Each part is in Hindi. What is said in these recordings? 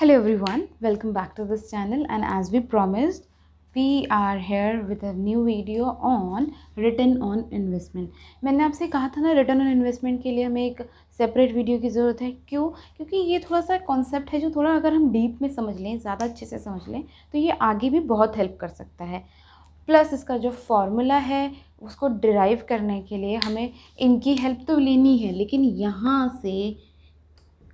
Hello everyone, welcome back to this channel, and as we promised, we are here with a new video on return on investment. मैंने आपसे कहा था ना, रिटर्न ऑन इन्वेस्टमेंट के लिए हमें एक सेपरेट वीडियो की ज़रूरत है। क्यों? क्योंकि ये थोड़ा सा कॉन्सेप्ट है जो थोड़ा अगर हम डीप में समझ लें, ज़्यादा अच्छे से समझ लें, तो ये आगे भी बहुत हेल्प कर सकता है। प्लस इसका जो फॉर्मूला है उसको डिराइव करने के लिए हमें इनकी हेल्प तो लेनी है, लेकिन यहाँ से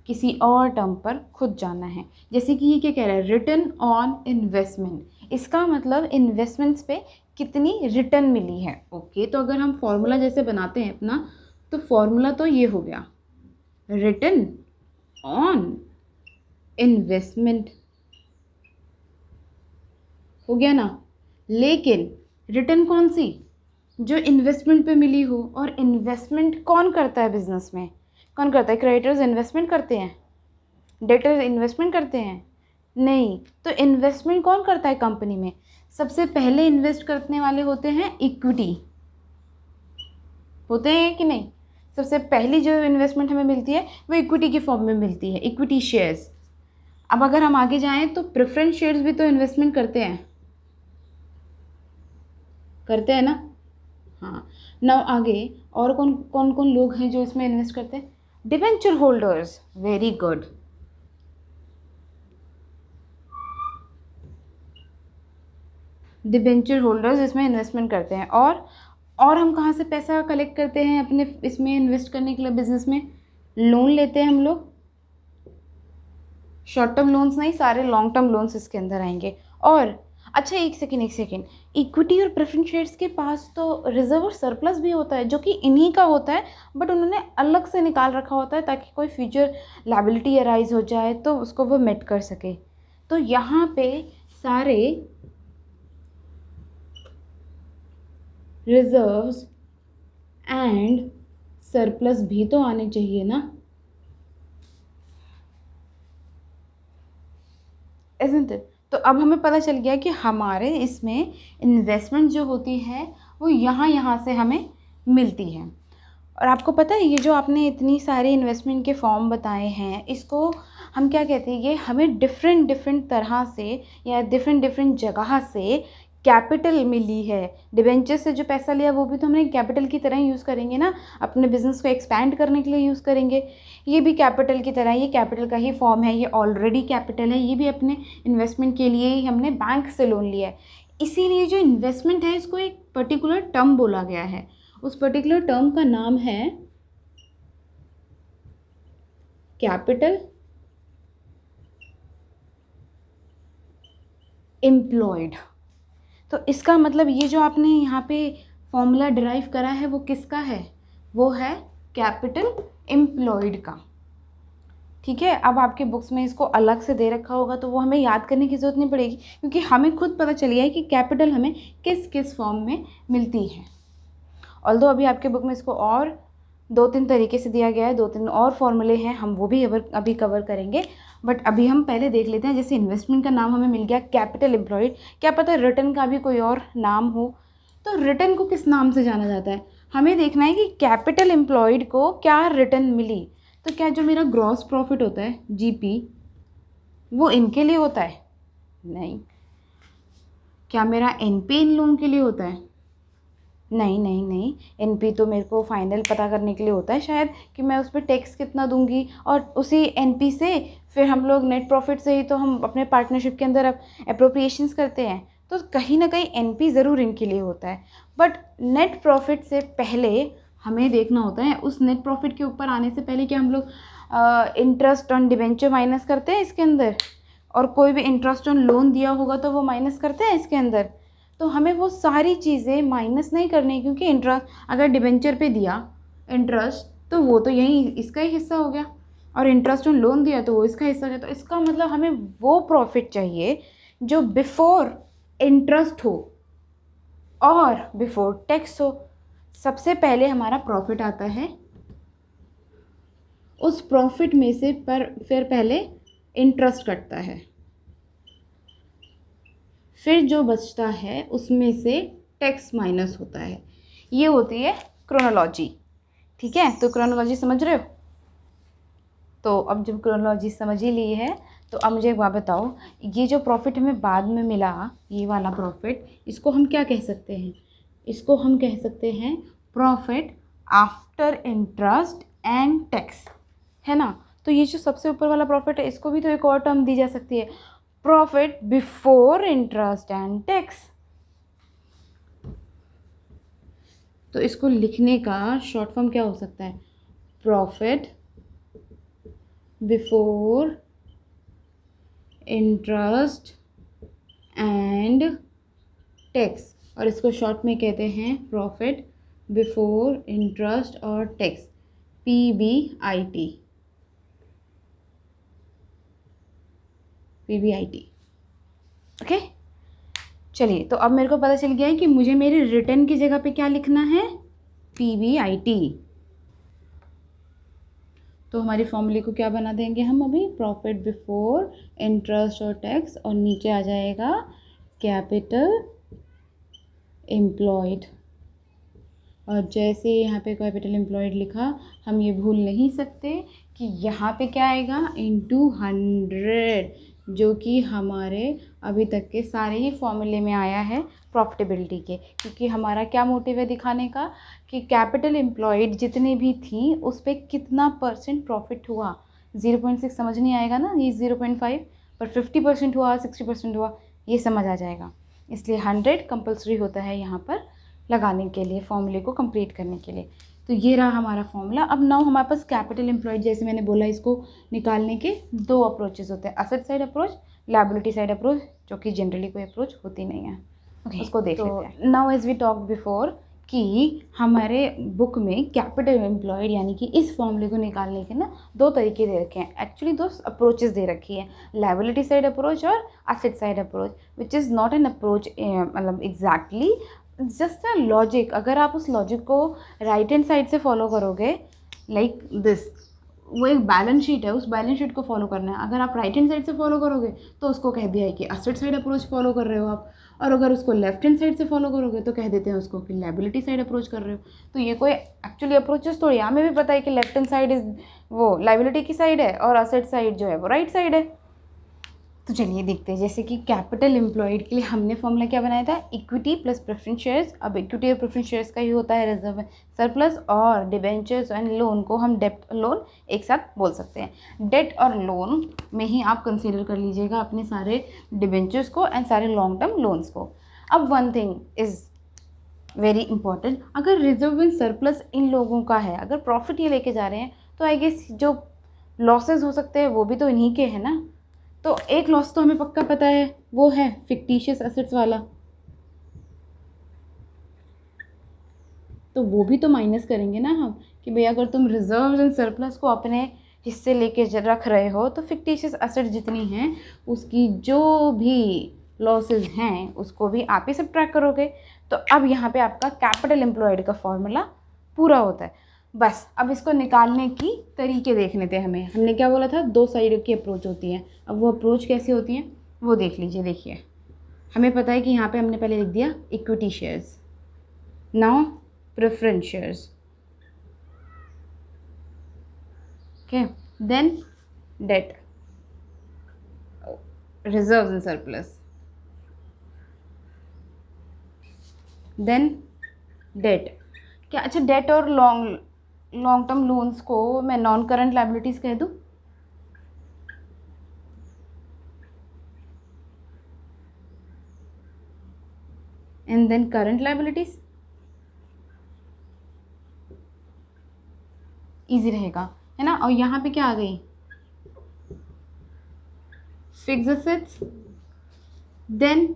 किसी और टर्म पर खुद जाना है। जैसे कि ये क्या कह रहा है, रिटर्न ऑन इन्वेस्टमेंट। इसका मतलब इन्वेस्टमेंट्स पे कितनी रिटर्न मिली है। ओके, तो अगर हम फॉर्मूला जैसे बनाते हैं अपना, तो फॉर्मूला तो ये हो गया, रिटर्न ऑन इन्वेस्टमेंट हो गया ना। लेकिन रिटर्न कौन सी? जो इन्वेस्टमेंट पे मिली हो। और इन्वेस्टमेंट कौन करता है बिजनेस में? कौन करता है? क्रेडिटर्स इन्वेस्टमेंट करते हैं? डेटर्स इन्वेस्टमेंट करते हैं? नहीं। तो इन्वेस्टमेंट कौन करता है कंपनी में? सबसे पहले इन्वेस्ट करने वाले होते हैं इक्विटी, होते हैं कि नहीं? सबसे पहली जो इन्वेस्टमेंट हमें मिलती है वो इक्विटी के फॉर्म में मिलती है, इक्विटी शेयर्स। अब अगर हम आगे जाएं तो प्रेफरेंस शेयर्स भी तो इन्वेस्टमेंट करते हैं ना। हाँ, नाउ आगे और कौन कौन लोग हैं जो इसमें इन्वेस्ट करते हैं? Debenture holders. Very good. Debenture holders इसमें इन्वेस्टमेंट करते हैं। और हम कहाँ से पैसा कलेक्ट करते हैं अपने इसमें इन्वेस्ट करने के लिए? बिजनेस में लोन लेते हैं हम लोग। शॉर्ट टर्म लोन्स नहीं, सारे लॉन्ग टर्म लोन्स इसके अंदर आएंगे। और अच्छा, एक सेकेंड, इक्विटी और प्रेफरेंस शेयर्स के पास तो रिजर्व और सरप्लस भी होता है, जो कि इन्हीं का होता है, बट उन्होंने अलग से निकाल रखा होता है ताकि कोई फ्यूचर लायबिलिटी अराइज हो जाए तो उसको वो मेट कर सके। तो यहाँ पे सारे रिजर्व्स एंड सरप्लस भी तो आने चाहिए ना, isn't it? तो अब हमें पता चल गया कि हमारे इसमें इन्वेस्टमेंट जो होती है वो यहाँ से हमें मिलती है। और आपको पता है, ये जो आपने इतनी सारी इन्वेस्टमेंट के फॉर्म बताए हैं, इसको हम क्या कहते हैं? ये हमें डिफरेंट तरह से या डिफरेंट जगह से कैपिटल मिली है। डिबेंचर से जो पैसा लिया वो भी तो हमने कैपिटल की तरह यूज़ करेंगे ना, अपने बिजनेस को एक्सपैंड करने के लिए यूज़ करेंगे। ये भी कैपिटल की तरह, ये कैपिटल का ही फॉर्म है, ये ऑलरेडी कैपिटल है। ये भी अपने इन्वेस्टमेंट के लिए ही हमने बैंक से लोन लिया है। इसीलिए जो इन्वेस्टमेंट है इसको एक पर्टिकुलर टर्म बोला गया है। उस पर्टिकुलर टर्म का नाम है कैपिटल एम्प्लॉयड। तो इसका मतलब ये जो आपने यहाँ पे फॉर्मूला डिराइव करा है वो किसका है? वो है कैपिटल एम्प्लॉयड का। ठीक है, अब आपके बुक्स में इसको अलग से दे रखा होगा तो वो हमें याद करने की ज़रूरत नहीं पड़ेगी, क्योंकि हमें खुद पता चल गया है कि कैपिटल हमें किस किस फॉर्म में मिलती है। ऑल्दो अभी आपके बुक में इसको और 2-3 तरीके से दिया गया है, 2-3 और फॉर्मूले हैं, हम वो भी अभी कवर करेंगे। बट अभी हम पहले देख लेते हैं। जैसे इन्वेस्टमेंट का नाम हमें मिल गया कैपिटल एम्प्लॉयड, क्या पता रिटर्न का भी कोई और नाम हो। तो रिटर्न को किस नाम से जाना जाता है? हमें देखना है कि कैपिटल एम्प्लॉयड को क्या रिटर्न मिली। तो क्या जो मेरा ग्रॉस प्रॉफिट होता है, जीपी, वो इनके लिए होता है? नहीं। क्या मेरा एनपी इन लोगों के लिए होता है? नहीं। एनपी तो मेरे को फाइनल पता करने के लिए होता है शायद, कि मैं उस पर टैक्स कितना दूंगी, और उसी एनपी से फिर हम लोग नेट प्रॉफिट से ही तो हम अपने पार्टनरशिप के अंदर अप्रोप्रिएशंस करते हैं। तो कहीं ना कहीं एनपी ज़रूर इनके लिए होता है। बट नेट प्रॉफिट से पहले हमें देखना होता है, उस नेट प्रॉफिट के ऊपर आने से पहले क्या हम लोग इंटरेस्ट ऑन डिबेंचर माइनस करते हैं इसके अंदर, और कोई भी इंटरेस्ट ऑन लोन दिया होगा तो वो माइनस करते हैं इसके अंदर। तो हमें वो सारी चीज़ें माइनस नहीं करनी, क्योंकि इंटरेस्ट अगर डिबेंचर पे दिया इंटरेस्ट तो वो तो यही इसका ही हिस्सा हो गया, और इंटरेस्ट ऑन लोन दिया तो वो इसका हिस्सा हो गया। तो इसका मतलब हमें वो प्रॉफिट चाहिए जो बिफोर इंटरेस्ट हो और बिफोर टैक्स हो। सबसे पहले हमारा प्रॉफिट आता है, उस प्रॉफिट में से फिर पहले इंटरेस्ट कटता है, फिर जो बचता है उसमें से टैक्स माइनस होता है। ये होती है क्रोनोलॉजी। ठीक है, तो क्रोनोलॉजी समझ रहे हो? तो अब जब क्रोनोलॉजी समझ ही ली है तो अब मुझे एक बात बताओ, ये जो प्रॉफिट हमें बाद में मिला, ये वाला प्रॉफिट, इसको हम क्या कह सकते हैं? इसको हम कह सकते हैं profit after interest and tax, है ना। तो ये जो सबसे ऊपर वाला प्रॉफिट है, इसको भी तो एक और टर्म दी जा सकती है, profit before interest and tax. तो इसको लिखने का शॉर्ट फॉर्म क्या हो सकता है? Profit before interest and tax, और इसको शॉर्ट में कहते हैं प्रॉफिट बिफोर इंटरेस्ट और टैक्स, PBIT। ओके, चलिए, तो अब मेरे को पता चल गया है कि मुझे मेरे रिटर्न की जगह पे क्या लिखना है? PBIT। तो हमारी फॉर्मूले को क्या बना देंगे हम अभी? प्रॉफिट बिफोर इंटरेस्ट और टैक्स, और नीचे आ जाएगा कैपिटल एम्प्लॉयड। और जैसे यहाँ पे कैपिटल एम्प्लॉयड लिखा, हम ये भूल नहीं सकते कि यहाँ पे क्या आएगा? इनटू 100, जो कि हमारे अभी तक के सारे ही फॉर्मूले में आया है प्रॉफिटेबिलिटी के। क्योंकि हमारा क्या मोटिव है दिखाने का कि कैपिटल एम्प्लॉयड जितने भी थी उस पर कितना % प्रॉफिट हुआ। 0.6 समझ नहीं आएगा ना, ये 0.5, पर 50% हुआ, 60% हुआ, ये समझ आ जाएगा। इसलिए 100 कंपल्सरी होता है यहाँ पर लगाने के लिए, फॉर्मूले को कंप्लीट करने के लिए। तो ये रहा हमारा फॉर्मूला। अब नाउ हमारे पास कैपिटल एम्प्लॉयड, जैसे मैंने बोला, इसको निकालने के 2 अप्रोचेस होते हैं, asset side approach, liability side approach, जो कि जनरली कोई अप्रोच होती नहीं है। उसको देख लेते हैं। Now as we talk before कि हमारे बुक में कैपिटल एम्प्लॉयड यानी कि इस फॉर्मूले को निकालने के ना 2 तरीके दे रखे हैं, एक्चुअली 2 अप्रोचेस दे रखी है, लायबिलिटी साइड अप्रोच और asset side approach, which is not an approach, मतलब एग्जैक्टली जस्ट अ लॉजिक। अगर आप उस लॉजिक को राइट हैंड साइड से फॉलो करोगे, लाइक दिस, वो एक बैलेंस शीट है, उस बैलेंस शीट को फॉलो करना है। अगर आप राइट हैंड साइड से फॉलो करोगे तो उसको कह दिया है कि असेट साइड अप्रोच फॉलो कर रहे हो आप, और अगर उसको लेफ्ट हैंड साइड से फॉलो करोगे तो कह देते हैं उसको कि लायबिलिटी साइड अप्रोच कर रहे हो। तो ये कोई एक्चुअली अप्रोचेस थोड़ी, हमें भी पता है कि लेफ्ट हैंड साइड इज वो लायबिलिटी की साइड है और असेट साइड जो है वो राइट साइड है। तो चलिए देखते हैं, जैसे कि कैपिटल एम्प्लॉयड के लिए हमने फॉर्मूला क्या बनाया था? Equity plus preference shares. अब इक्विटी और प्रेफरेंस शेयर्स का ही होता है रिजर्व सरप्लस, और डिबेंचर्स एंड लोन को हम डेब्ट लोन एक साथ बोल सकते हैं। डेट और लोन में ही आप कंसीडर कर लीजिएगा अपने सारे डिबेंचर्स को एंड सारे लॉन्ग टर्म लोन्स को। अब one thing is very important, अगर रिजर्व एंड सरप्लस इन लोगों का है, अगर प्रॉफिट ये लेके जा रहे हैं, तो आई गेस जो लॉसेज हो सकते हैं वो भी तो इन्हीं के हैं ना। तो एक लॉस तो हमें पक्का पता है, वो है फिक्टिशियस एसेट्स वाला, तो वो भी तो माइनस करेंगे ना हम कि भैया अगर तुम रिजर्व एंड सरप्लस को अपने हिस्से लेके रख रहे हो तो फिक्टिशियस एसेट्स जितनी हैं उसकी जो भी लॉसेस हैं उसको भी आप ही सब्ट्रैक्ट करोगे। तो अब यहाँ पे आपका कैपिटल एम्प्लॉयड का फॉर्मूला पूरा होता है। बस अब इसको निकालने की तरीके देख लेते हैं। हमने क्या बोला था? 2 साइड की अप्रोच होती है। अब वो अप्रोच कैसी होती है वो देख लीजिए। देखिए, हमें पता है कि यहाँ पे हमने पहले लिख दिया equity shares, now preference shares, okay, then debt, reserves and surplus, then debt. क्या अच्छा, डेट और लॉन्ग टर्म लोन्स को मैं नॉन करंट लायबिलिटीज़ कह दूँ? And then current liabilities, easy रहेगा, है ना। और यहाँ पे क्या आ गई? Fixed assets, then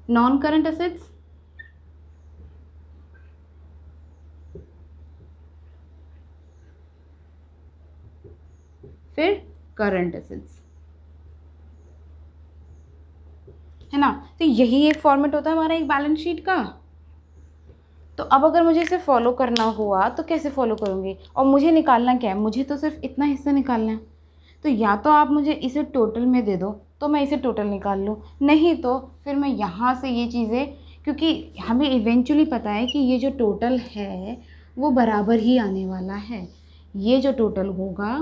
non current assets, फिर करंट एसेट्स, है ना। तो यही एक फॉर्मेट होता है हमारा एक बैलेंस शीट का। तो अब अगर मुझे इसे फॉलो करना हुआ तो कैसे फॉलो करूँगी? और मुझे निकालना क्या है? मुझे तो सिर्फ इतना हिस्सा निकालना है। तो या तो आप मुझे इसे टोटल में दे दो तो मैं इसे टोटल निकाल लूँ, नहीं तो फिर मैं यहाँ से ये चीज़ें, क्योंकि हमें इवेंचुअली पता है कि ये जो टोटल है वो बराबर ही आने वाला है। ये जो टोटल होगा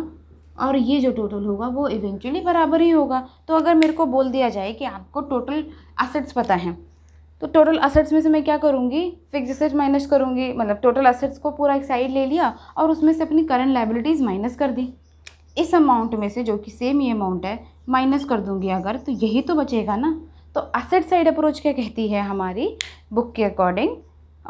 और ये जो टोटल होगा वो इवेंचुअली बराबर ही होगा। तो अगर मेरे को बोल दिया जाए कि आपको टोटल असेट्स पता है, तो टोटल असेट्स में से मैं क्या करूँगी, फिक्स असेट्स माइनस करूँगी, मतलब टोटल असेट्स को पूरा एक साइड ले लिया और उसमें से अपनी करंट लायबिलिटीज़ माइनस कर दी। इस अमाउंट में से जो कि सेम ये अमाउंट है माइनस कर दूँगी अगर, तो यही तो बचेगा ना। तो असेट साइड अप्रोच क्या कहती है हमारी बुक के अकॉर्डिंग,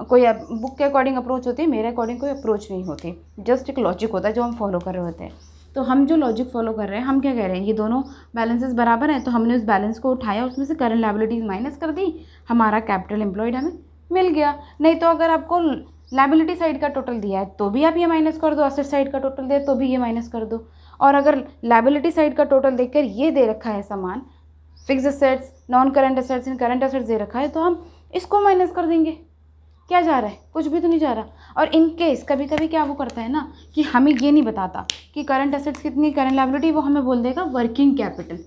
कोई बुक के अकॉर्डिंग अप्रोच होती है, मेरे अकॉर्डिंग कोई अप्रोच नहीं होती, जस्ट एक लॉजिक होता है जो हम फॉलो कर रहे होते हैं। तो हम जो लॉजिक फॉलो कर रहे हैं, हम क्या कह रहे हैं, ये दोनों बैलेंसेस बराबर हैं, तो हमने उस बैलेंस को उठाया, उसमें से करंट लायबिलिटीज़ माइनस कर दी, हमारा कैपिटल एम्प्लॉयड हमें मिल गया। नहीं तो अगर आपको लायबिलिटी साइड का टोटल दिया है तो भी आप ये माइनस कर दो, असेट साइड का टोटल दिया तो भी ये माइनस कर दो। और अगर लायबिलिटी साइड का टोटल देखकर ये दे रखा है सामान, fix assets, non current assets and current assets दे रखा है, तो हम इसको माइनस कर देंगे। क्या जा रहा है, कुछ भी तो नहीं जा रहा। और इन केस कभी कभी क्या वो करता है ना कि हमें ये नहीं बताता कि करंट असेट्स कितनी, करंट लायबिलिटी, वो हमें बोल देगा वर्किंग कैपिटल।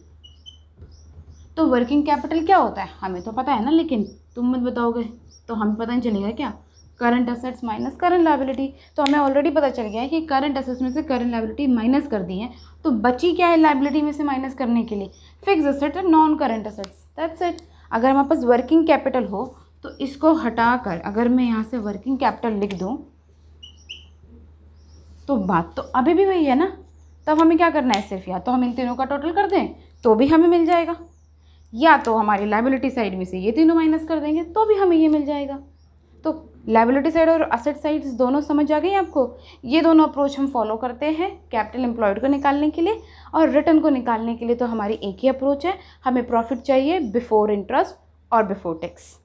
तो वर्किंग कैपिटल क्या होता है हमें तो पता है ना, लेकिन तुम मत बताओगे तो हमें पता नहीं चलेगा क्या, current assets minus current liability. तो हमें ऑलरेडी पता चल गया है कि करंट असेट्स में से करंट लायबिलिटी माइनस कर दी है, तो बची क्या है लायबिलिटी में से माइनस करने के लिए, फिक्स असेट और non current assets, that's it. अगर हमारे पास वर्किंग कैपिटल हो तो इसको हटाकर अगर मैं यहाँ से वर्किंग कैपिटल लिख दूँ तो बात तो अभी भी वही है ना। तब हमें क्या करना है, सिर्फ या तो हम इन तीनों का टोटल कर दें तो भी हमें मिल जाएगा, या तो हमारी लायबिलिटी साइड में से ये तीनों माइनस कर देंगे तो भी हमें ये मिल जाएगा। तो लायबिलिटी साइड और असेट साइड दोनों समझ आ गई आपको। ये दोनों अप्रोच हम फॉलो करते हैं कैपिटल एम्प्लॉयड को निकालने के लिए, और रिटर्न को निकालने के लिए तो हमारी एक ही अप्रोच है, हमें प्रॉफिट चाहिए बिफोर इंटरेस्ट और बिफोर टैक्स।